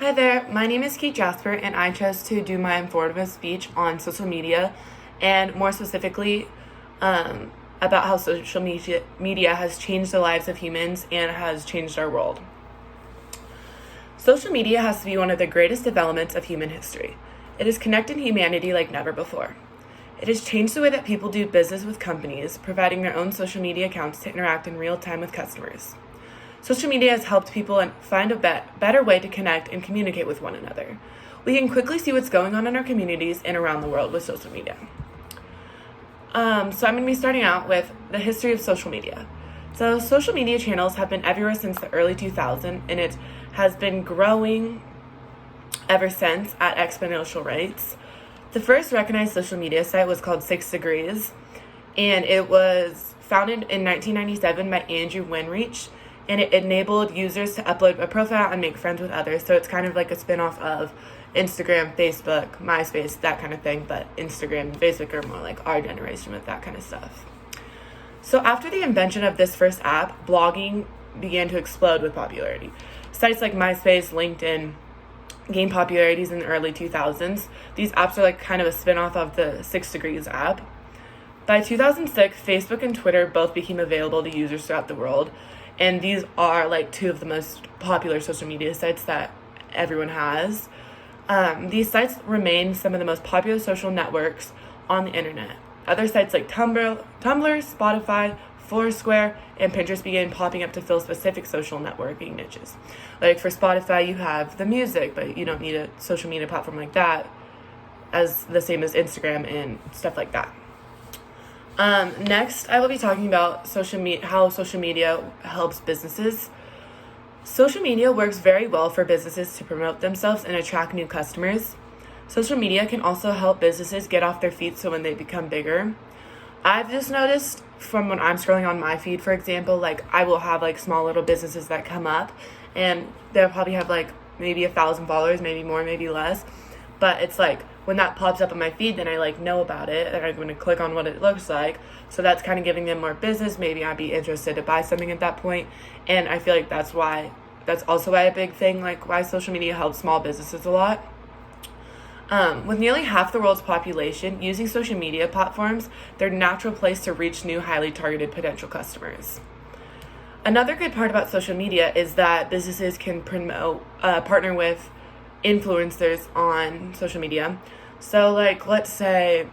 Hi there, my name is Kate Jasper, and I chose to do my informative speech on social media, and more specifically, about how social media has changed the lives of humans and has changed our world. Social media has to be one of the greatest developments of human history. It has connected humanity like never before. It has changed the way that people do business with companies, providing their own social media accounts to interact in real time with customers. Social media has helped people find a better way to connect and communicate with one another. We can quickly see what's going on in our communities and around the world with social media. So I'm going to be starting out with the history of social media. So social media channels have been everywhere since the early 2000s, and it has been growing ever since at exponential rates. The first recognized social media site was called 6 Degrees, and it was founded in 1997 by Andrew Winreach, and it enabled users to upload a profile and make friends with others. So it's kind of like a spin-off of Instagram, Facebook, MySpace, that kind of thing, but Instagram and Facebook are more like our generation with that kind of stuff. So after the invention of this first app, blogging began to explode with popularity. Sites like MySpace, LinkedIn gained popularities in the early 2000s. These apps are like kind of a spin-off of the 6 Degrees app. By 2006, Facebook and Twitter both became available to users throughout the world. And these are like two of the most popular social media sites that everyone has. These sites remain some of the most popular social networks on the internet. Other sites like Tumblr, Spotify, Foursquare, and Pinterest began popping up to fill specific social networking niches. Like for Spotify, you have the music, but you don't need a social media platform like that, as the same as Instagram and stuff like that. Next, I will be talking about how social media helps businesses. Social media works very well for businesses to promote themselves and attract new customers. Social media can also help businesses get off their feet so when they become bigger. I've just noticed from when I'm scrolling on my feed, for example, like I will have like small little businesses that come up and they'll probably have like maybe 1,000 followers, maybe more, maybe less. But it's like when that pops up on my feed, then I like know about it and I'm going to click on what it looks like. So that's kind of giving them more business. Maybe I'd be interested to buy something at that point. And I feel like that's also why a big thing, like why social media helps small businesses a lot. With nearly half the world's population using social media platforms, they're a natural place to reach new, highly targeted potential customers. Another good part about social media is that businesses can partner with influencers on social media. So like let's say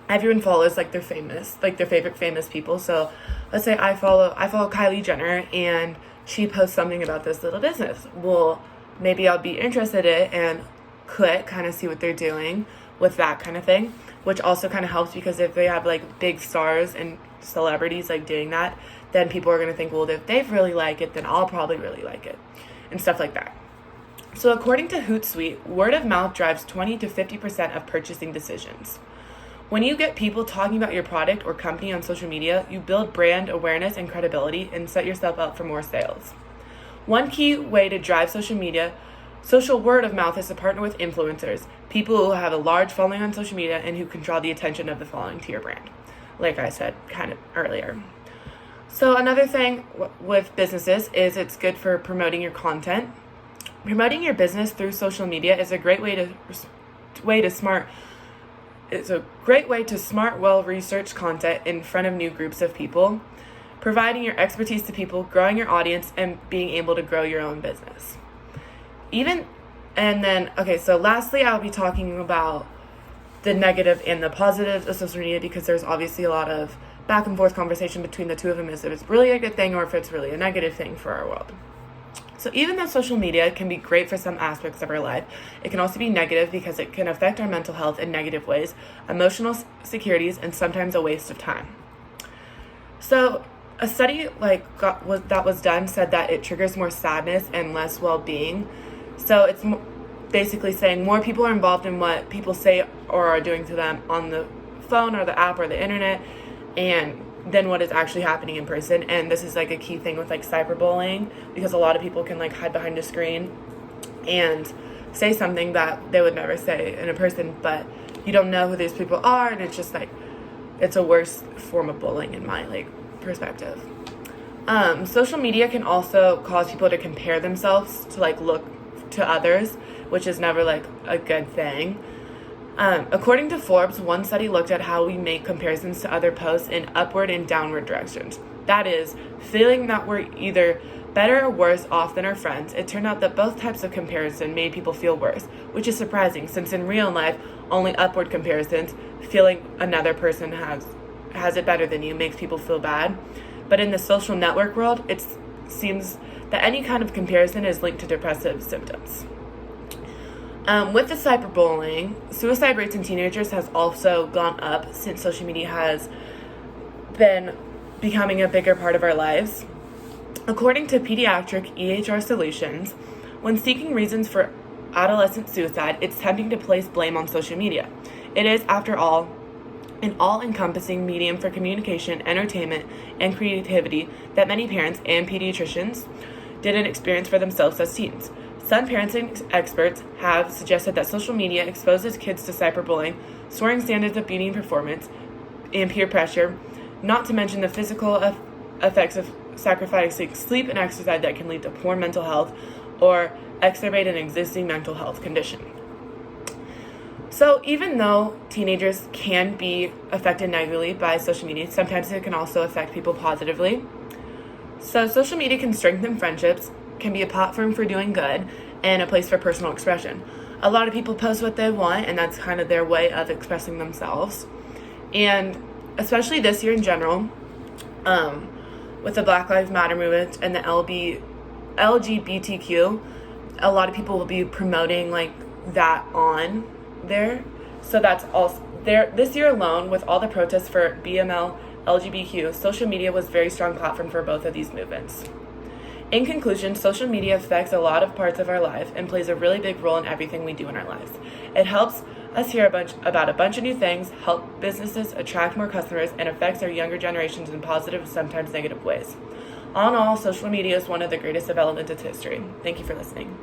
everyone follows like their favorite famous people. So let's say I follow Kylie Jenner and she posts something about this little business. Well, maybe I'll be interested in it and click, kind of see what they're doing with that kind of thing, which also kind of helps because if they have like big stars and celebrities like doing that, then people are going to think, well, if they really like it, then I'll probably really like it and stuff like that. So according to Hootsuite, word of mouth drives 20 to 50% of purchasing decisions. When you get people talking about your product or company on social media, you build brand awareness and credibility and set yourself up for more sales. One key way to drive social word of mouth is to partner with influencers, people who have a large following on social media and who can draw the attention of the following to your brand, like I said kind of earlier. So another thing with businesses is it's good for promoting your content. Promoting your business through social media is a great way to smart, well-researched content in front of new groups of people, providing your expertise to people, growing your audience, and being able to grow your own business. So lastly, I'll be talking about the negative and the positives of social media because there's obviously a lot of back and forth conversation between the two of them as if it's really a good thing or if it's really a negative thing for our world. So even though social media can be great for some aspects of our life, it can also be negative because it can affect our mental health in negative ways, emotional securities, and sometimes a waste of time. So a study that was done said that it triggers more sadness and less well-being. So it's basically saying more people are involved in what people say or are doing to them on the phone or the app or the internet and than what is actually happening in person. And this is like a key thing with like cyberbullying because a lot of people can like hide behind a screen and say something that they would never say in a person, but you don't know who these people are, and it's just like it's a worse form of bullying in my like perspective. Social media can also cause people to compare themselves to like look to others, which is never like a good thing. According to Forbes, one study looked at how we make comparisons to other posts in upward and downward directions. That is, feeling that we're either better or worse off than our friends. It turned out that both types of comparison made people feel worse, which is surprising since in real life, only upward comparisons, feeling another person has it better than you, makes people feel bad. But in the social network world, it seems that any kind of comparison is linked to depressive symptoms. With the cyberbullying, suicide rates in teenagers has also gone up since social media has been becoming a bigger part of our lives. According to Pediatric EHR Solutions, when seeking reasons for adolescent suicide, it's tempting to place blame on social media. It is, after all, an all-encompassing medium for communication, entertainment, and creativity that many parents and pediatricians didn't experience for themselves as teens. Some parenting experts have suggested that social media exposes kids to cyberbullying, soaring standards of beauty and performance, and peer pressure, not to mention the physical effects of sacrificing sleep and exercise that can lead to poor mental health or exacerbate an existing mental health condition. So even though teenagers can be affected negatively by social media, sometimes it can also affect people positively. So social media can strengthen friendships, can be a platform for doing good, and a place for personal expression. A lot of people post what they want, and that's kind of their way of expressing themselves. And especially this year in general, with the Black Lives Matter movement and the LGBTQ, a lot of people will be promoting like that on there. So that's also there. This year alone, with all the protests for BML, LGBTQ, social media was a very strong platform for both of these movements. In conclusion, social media affects a lot of parts of our life and plays a really big role in everything we do in our lives. It helps us hear about a bunch of new things, help businesses attract more customers, and affects our younger generations in positive, sometimes negative ways. All in all, social media is one of the greatest developments of history. Thank you for listening.